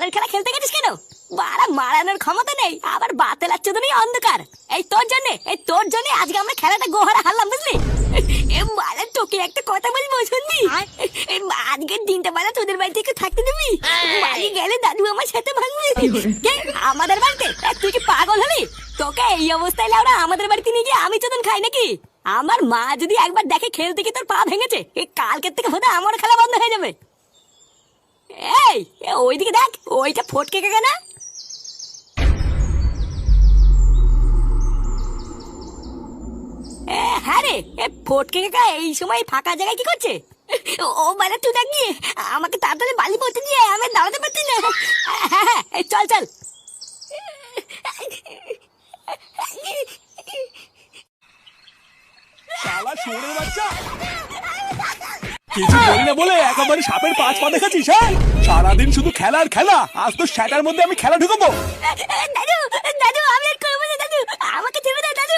ঘরের খেলা খেলতে গেছিস কেন? বাড়া মারানোর ক্ষমতা নেই, আবার বাতেলার চোদনই অন্ধকার। এই তোর জন্য আজকে আমরা খেলাটা গোহারা হারলাম, বুঝলি? বাড়া তোকে একটা কথা বলবো, শুনবি? আজকের দিনটা বাড়া তোদের বাড়ি থেকে থাকতে দিবি? বাড়ি গেলে দাদু আমার সাথে ভাঙবে। আমাদের বাড়িতে? তুই কি পাগল হলি? তোকে এই অবস্থায় লাউরা আমাদের বাড়িতে নিয়ে গিয়ে আমি চোদন খাই নাকি? আমার মা যদি একবার দেখে খেলতে গিয়ে তোর পা ভেঙেছে, কালকের থেকে বোধহয় আমার খেলা বন্ধ হয়ে যাবে। এই ওইদিকে দেখ, ওইটা ফটকে কাকা না? হ্যাঁ রে, ফটকে কাকা এই সময় ফাঁকা জায়গায় কি করছে? ও মানে তুই দেখ গিয়ে আমাকে তাড়াতাড়ি বালি পড়তে দিয়ে আমি দাঁড়াতে পারছি না। হ্যাঁ চল চল। শালা শুয়োরের বাচ্চা, কিছু বলি না বলে একেবারে সাপের পাঁচ পা দেখাচ্ছিস? হ্যাঁ, সারাদিন শুধু খেলা আর খেলা। আজ তো সেটার মধ্যে আমি খেলা ঢুকাবো। দাদু দাদু আমি আর করবো না দাদু, আমাকে ছেড়ে দাও দাদু।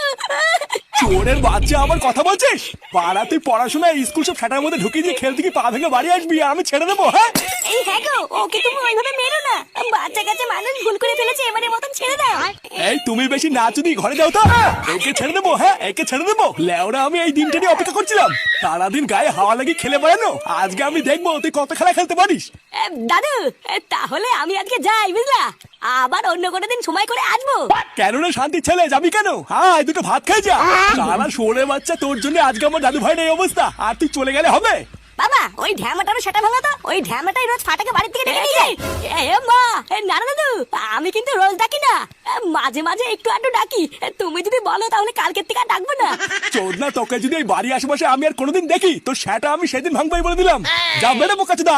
চোরের বাচ্চা আমার কথা বলছিস? পাড়া তুই পড়াশোনা স্কুল সব সেটার মধ্যে ঢুকিয়ে দিয়ে খেলতে কি পা ভেঙে বাড়ি আসবি, আমি ছেড়ে দেবো? হ্যাঁ এই হ্যাঁ গো, ওকে তুমি ওইভাবে মেরো না, বাচ্চা কাছে মানুষ ভুল করে ফেলেছে, এবারের মতন ছেড়ে দাও। এই তুমি বেশি নাচু দি, ঘরে যাও তো। একে ছেড়ে দেবো, হ্যাঁ একে ছেড়ে দেবো। লেওরা আমি এই দিনটা নিয়ে অপেক্ষা করছিলাম, সারাদিন গায়ে হাওয়া লাগিয়ে খেলে বেড়ানো। আজকে আমি দেখবো তুই কত খেলা খেলতে পারিস। দাদু তাহলে আমি আজকে যাই, বুঝলা? আবার অন্য কোনো দিন সময় করে আসবো। কেন রে শান্তি ছেলে, যাবি কেন? হ্যাঁ দুটো ভাত খাই যা। সারা শুয়োরের বাচ্চা, তোর জন্য আজকে আমার দাদু ভাইয়ের এই অবস্থা, আর তুই চলে গেলে হবে? বাবা ওই ঢ্যামাটারও সেটা ভাঙা তো, ওই ঢ্যামাটাই রোজ ফাটাকে বাড়ি থেকে ডেকে নিয়ে যায়। এ মা, না না দাদু, আমি কিন্তু রোজ ডাকি না, মাঝে মাঝে একটু আধটু ডাকি। তুমি যদি বলো তাহলে কালকের থেকে আর ডাকবো না। চোদনা, তোকে যদি এই বাড়ি আশেপাশে আমি আর কোনোদিন দেখি, তোর সেটা আমি সেদিন ভাঙবাই বলে দিলাম। যা বেরো বোকাচোদা।